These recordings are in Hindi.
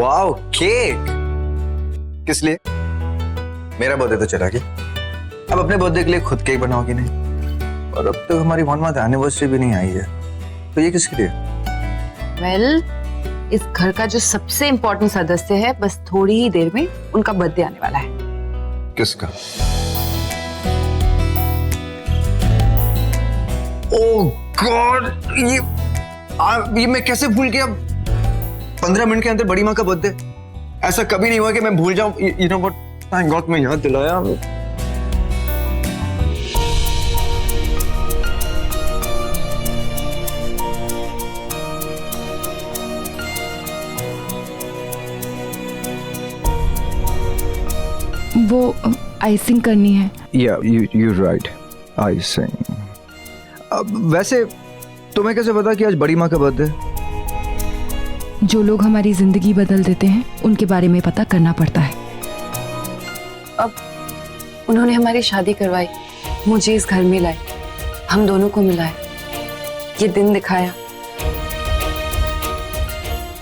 वाओ, केक किस लिए? मेरा बर्थडे तो चला गया, अब अपने बर्थडे के लिए खुद केक बनाओगी नहीं? और अब तक हमारी 1 मंथ एनिवर्सरी भी नहीं आई है, तो ये किसके लिए? वेल, इस घर का जो सबसे इम्पोर्टेंट सदस्य है, बस थोड़ी ही देर में उनका बर्थडे आने वाला है। किसका? ओह गॉड, ये मैं कैसे भूल गया? 15 मिनट के अंदर बड़ी माँ का बर्थडे। ऐसा कभी नहीं हुआ कि मैं भूल जाऊं। You know what, thank God मैं याद दिलाया। वो आइसिंग करनी है। या यू राइट, आइसिंग। वैसे तुम्हें कैसे पता कि आज बड़ी माँ का बर्थडे? जो लोग हमारी जिंदगी बदल देते हैं उनके बारे में पता करना पड़ता है। अब उन्होंने हमारी शादी करवाई, मुझे इस घर में लाई, हम दोनों को मिलाए, ये दिन दिखाया।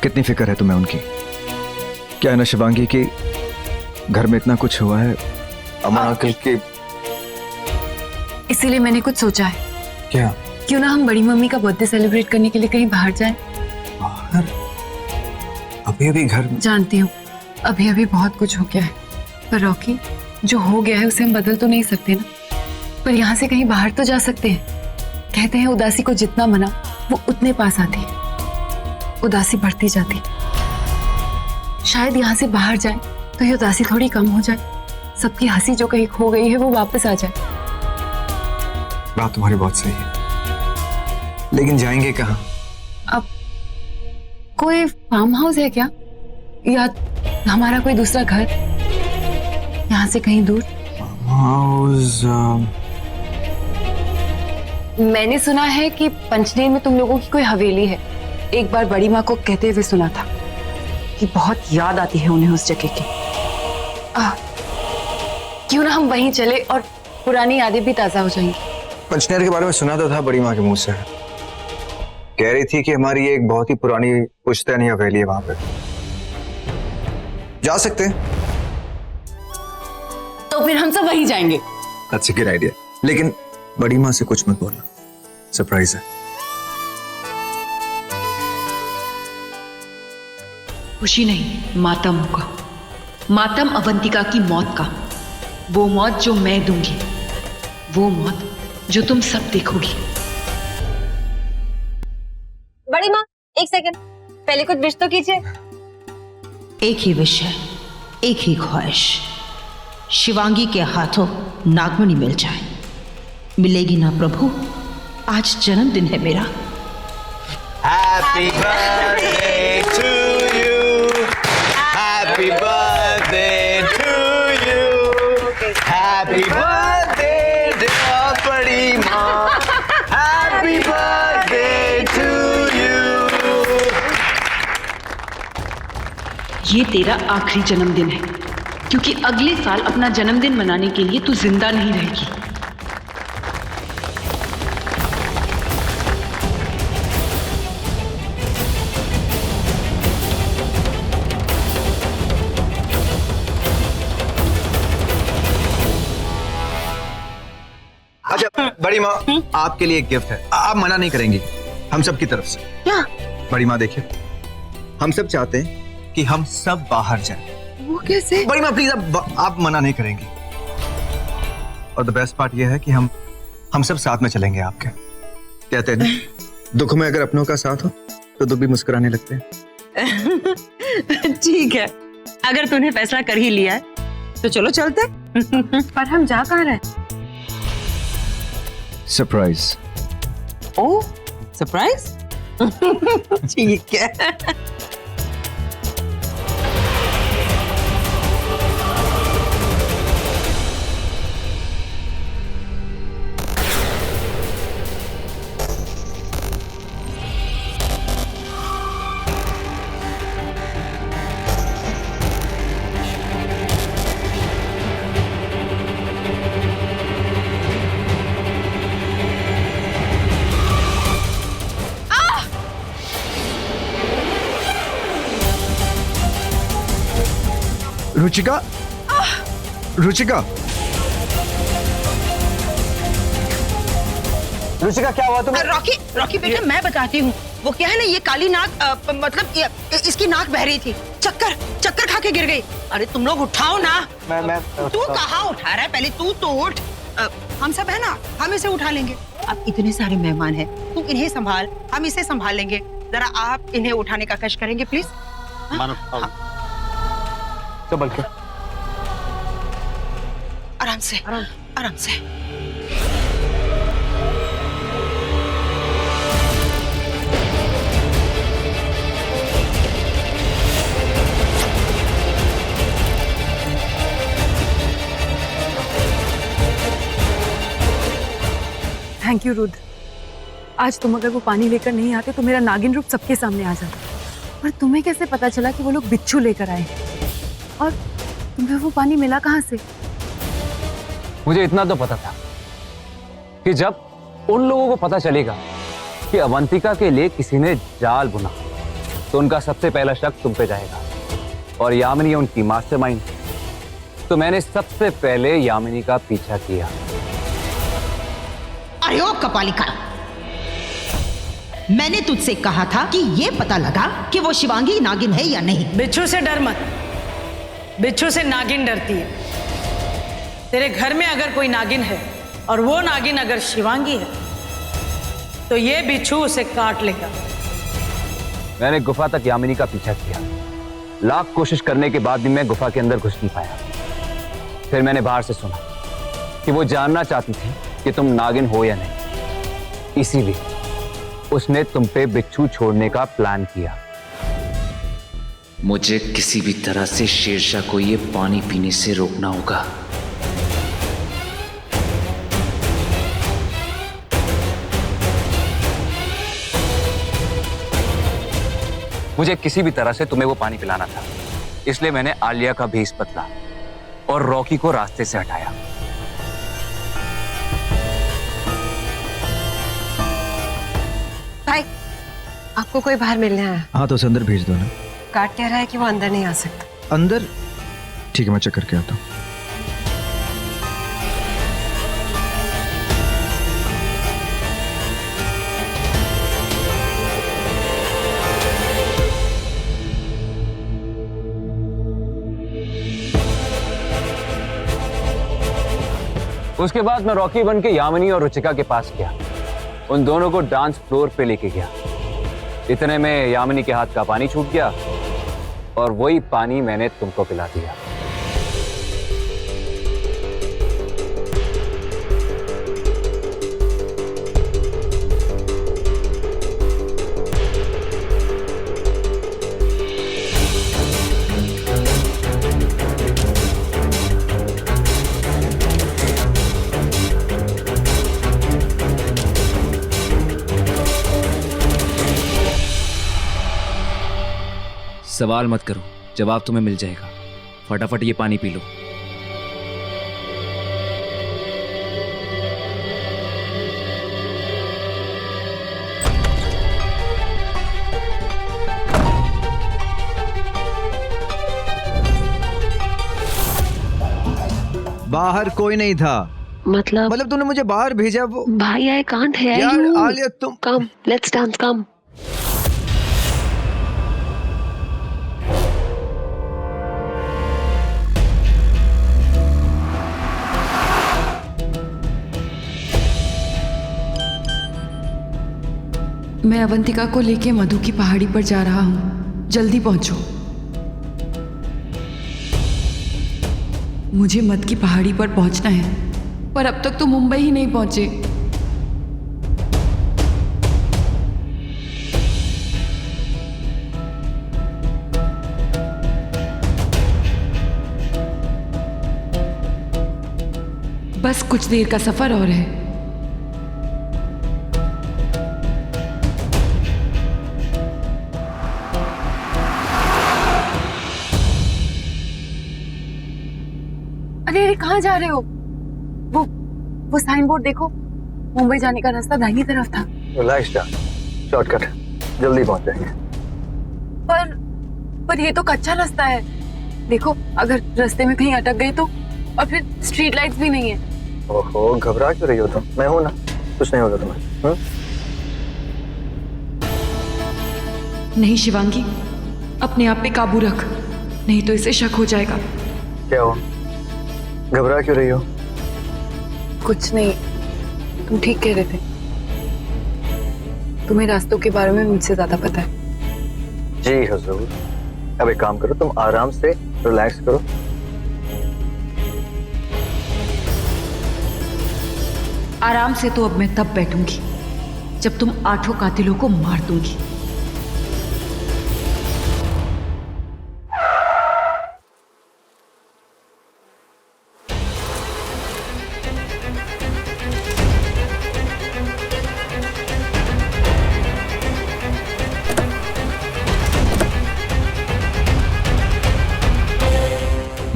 कितनी फिक्र है तुम्हें उनकी? क्या है ना शिवांगी की घर में इतना कुछ हुआ है अमन अंकल के। इसीलिए मैंने कुछ सोचा है। क्या? क्यों ना हम बड़ी मम्मी का बर्थडे सेलिब्रेट करने के लिए कहीं बाहर जाएं? बाहर? अभी अभी घर? जानती हूँ अभी अभी बहुत कुछ हो गया है, पर रॉकी, जो हो गया है उसे हम बदल तो नहीं सकते ना, पर यहाँ से कहीं बाहर तो जा सकते हैं। कहते हैं उदासी को जितना मना वो उतने पास आती है, उदासी बढ़ती जाती। शायद यहाँ से बाहर जाए तो ये उदासी थोड़ी कम हो जाए, सबकी हंसी जो कहीं खो गई है वो वापस आ जाए। बात तुम्हारी बहुत सही है, लेकिन जाएंगे कहाँ? अब कोई फार्म हाउस है क्या, या हमारा कोई दूसरा घर यहाँ से कहीं दूर? Farm house? मैंने सुना है कि पंचदेव में तुम लोगों की कोई हवेली है। एक बार बड़ी माँ को कहते हुए सुना था कि बहुत याद आती है उन्हें उस जगह की। क्यों ना हम वहीं चले और पुरानी यादें भी ताजा हो जाएंगी। पंचनेर के बारे में सुना तो था बड़ी माँ के मुंह से, कह रही थी कि हमारी एक बहुत ही पुरानी पुश्तैनी हवेली है, वहां पे जा सकते हैं। तो फिर हम सब वहीं जाएंगे। That's a good idea। लेकिन बड़ी माँ से कुछ मत बोलना, सरप्राइज है। खुशी नहीं, मातम होगा। मातम अवंतिका की मौत का, वो मौत जो मैं दूंगी, वो मौत जो तुम सब देखोगी। बड़ी माँ, एक सेकंड, पहले कुछ विश तो कीजिए। एक ही विश है, एक ही ख्वाहिश, शिवांगी के हाथों नागमणि मिल जाए। मिलेगी ना प्रभु? आज जन्मदिन है मेरा। Happy birthday to you. Happy birthday to you. Happy birthday dear बड़ी माँ. Happy birthday to you. ये तेरा आखिरी जन्मदिन है, क्योंकि अगले साल अपना जन्मदिन मनाने के लिए तू जिंदा नहीं रहेगी। अच्छा बड़ी माँ, आपके लिए एक गिफ्ट है, आप मना नहीं करेंगी हम सब की तरफ से। क्या? बड़ी माँ देखिए, हम सब चाहते हैं कि हम सब बाहर जाएं। वो कैसे? बड़ी माँ प्लीज, आप मना नहीं करेंगी। और द बेस्ट पार्ट ये है कि हम सब साथ में चलेंगे आपके। कहते हैं ना, दुख में अगर अपनों का साथ हो तो दुख भी मुस्कुराने लगते हैं। ठीक है, अगर तूने फैसला कर ही लिया है तो चलो चलते। पर हम जा कहाँ रहे? सरप्राइज। ओह, सरप्राइज? ठीक है। रुचिका, रुचिका, रुचिका क्या हुआ तुम्हें? रॉकी रॉकी बेटा मैं बताती हूँ। वो क्या है ना, ये काली नाक मतलब इसकी नाक बह रही थी, चक्कर चक्कर खा के गिर गई। अरे तुम लोग उठाओ ना। मैं तू कहाँ उठा रहा है, पहले तू तो उठ। हम सब है ना, हम इसे उठा लेंगे। अब इतने सारे मेहमान हैं, तू इन्हें संभाल, हम इसे संभाल लेंगे। जरा आप इन्हें उठाने का कष्ट करेंगे प्लीज। मानो संभल के। आराम से आराम से। Thank you Rudra. आज तुम अगर वो पानी लेकर नहीं आते तो मेरा नागिन रूप सबके सामने आ जाता। पर तुम्हें कैसे पता चला कि वो लोग बिच्छू लेकर आए? और तुम्हें वो पानी मिला कहाँ से? मुझे इतना तो पता था कि जब उन लोगों को पता चलेगा कि अवंतिका के लिए किसी ने जाल बुना तो उनका सबसे पहला शक तुम पे जाएगा। और यामिनी उनकी मास्टरमाइंड, तो मैंने सबसे पहले यामिनी का पीछा किया। अरे ओ कपालिका, मैंने तुझसे कहा था कि ये पता लगा कि वो शिवांगी नागिन है या नहीं। बिच्छू से डर मत, बिच्छू से नागिन डरती है। तेरे घर में अगर कोई नागिन है और वो नागिन अगर शिवांगी है तो ये बिच्छू उसे काट लेगा। मैंने गुफा तक यामिनी का पीछा किया। लाख कोशिश करने के बाद भी मैं गुफा के अंदर घुस नहीं पाया। फिर मैंने बाहर से सुना कि वो जानना चाहती थी कि तुम नागिन हो या नहीं, इसीलिए उसने तुम पे बिच्छू छोड़ने का प्लान किया। मुझे किसी भी तरह से शेरशाह को ये पानी पीने से रोकना होगा। मुझे किसी भी तरह से तुम्हें वो पानी पिलाना था, इसलिए मैंने आलिया का भेष बदला और रॉकी को रास्ते से हटाया। भाई, आपको कोई बाहर मिलने आया? हाँ तो उसे अंदर भेज दो ना। गार्ड कह रहा है कि वो अंदर नहीं आ सकता। अंदर? ठीक है, मैं चेक करके आता हूँ। उसके बाद मैं रॉकी बन के यामिनी और रुचिका के पास गया। उन दोनों को डांस फ्लोर पे लेके गया। इतने में यामिनी के हाथ का पानी छूट गया और वही पानी मैंने तुमको पिला दिया। सवाल मत करो, जवाब तुम्हें मिल जाएगा। फटाफट ये पानी पी लो। बाहर कोई नहीं था। मतलब तुमने मुझे बाहर भेजा वो। भाई, आई कांट हेयर यार यू। आलिया तुम कम, लेट्स डांस, कम। मैं अवंतिका को लेके मधु की पहाड़ी पर जा रहा हूँ, जल्दी पहुंचो। मुझे मध की पहाड़ी पर पहुंचना है, पर अब तक तो मुंबई ही नहीं पहुंचे। बस कुछ देर का सफर और है। अरे कहाँ जा रहे हो? वो साइन बोर्ड देखो, मुंबई जाने का रास्ता दाहिनी तरफ था। रिलैक्स जा, शॉर्टकट, जल्दी पहुंच जाएंगे। पर ये तो कच्चा रास्ता है। देखो अगर रास्ते में कहीं अटक गए तो, और फिर स्ट्रीट लाइट्स भी नहीं है। ओहो, घबरा क्यों रही हो तुम? मैं हूं ना, कुछ नहीं होगा तुम्हें। नहीं शिवांगी, अपने आप पे काबू रख, नहीं तो इसे शक हो जाएगा। क्या हो, घबरा क्यों रही हो? कुछ नहीं, तुम ठीक कह रहे थे। तुम्हें रास्तों के बारे में मुझसे ज्यादा पता है। जी हुजूर। अब एक काम करो, तुम आराम से रिलैक्स करो। आराम से तो अब मैं तब बैठूंगी जब तुम 8 कातिलों को मार दूंगी।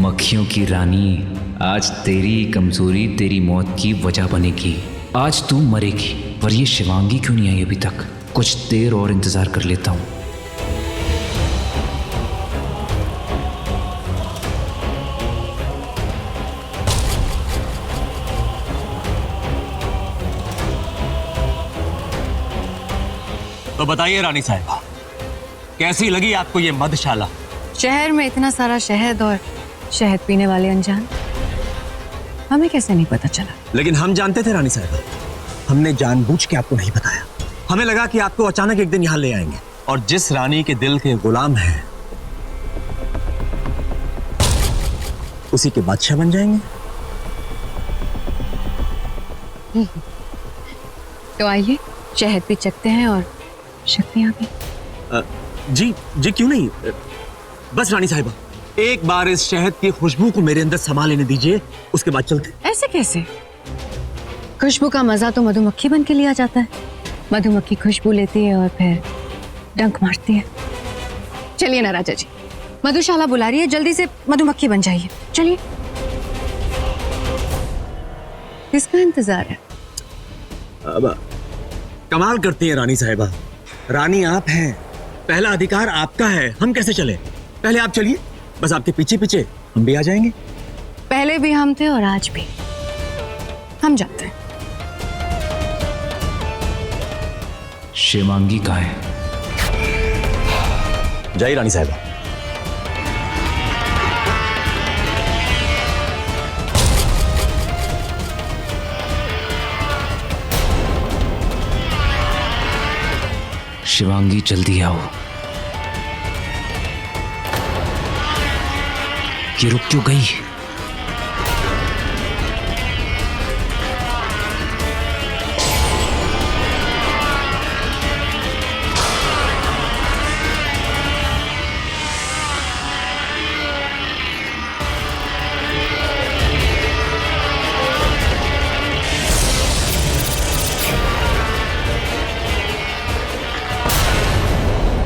मक्खियों की रानी, आज तेरी कमजोरी तेरी मौत की वजह बनेगी। आज तू मरेगी। पर ये शिवांगी क्यों नहीं आई अभी तक? कुछ देर और इंतजार कर लेता हूँ। तो बताइए रानी साहिबा, कैसी लगी आपको ये मधुशाला? शहर में इतना सारा शहद और शहद पीने वाले अनजान, हमें कैसे नहीं पता चला? लेकिन हम जानते थे रानी साहिबा, हमने जानबूझ के आपको नहीं बताया। हमें लगा कि आपको अचानक एक दिन यहाँ ले आएंगे, और जिस रानी के दिल के गुलाम हैं उसी के बादशाह बन जाएंगे। तो आइए शहद भी चखते हैं और शक्तियां भी। जी जी, क्यों नहीं। बस रानी साहिबा, एक बार इस शहद की खुशबू को मेरे अंदर समा लेने दीजिए, उसके बाद चलते। ऐसे कैसे? खुशबू का मजा तो मधुमक्खी बन के लिया जाता है। मधुमक्खी खुशबू लेती है और फिर डंक मारती है। चलिए ना राजा जी, मधुशाला बुला रही है, जल्दी से मधुमक्खी बन जाइए। चलिए। किसका इंतजार है? अब कमाल करती हैं रानी साहिबा। रानी आप हैं, पहला अधिकार आपका है, हम कैसे चले? पहले आप चलिए, बस आपके पीछे पीछे हम भी आ जाएंगे। पहले भी हम थे और आज भी हम जाते हैं। शिवांगी कहाँ है? जय रानी साहिबा। शिवांगी जल्दी आओ। ये रुक क्यों गई?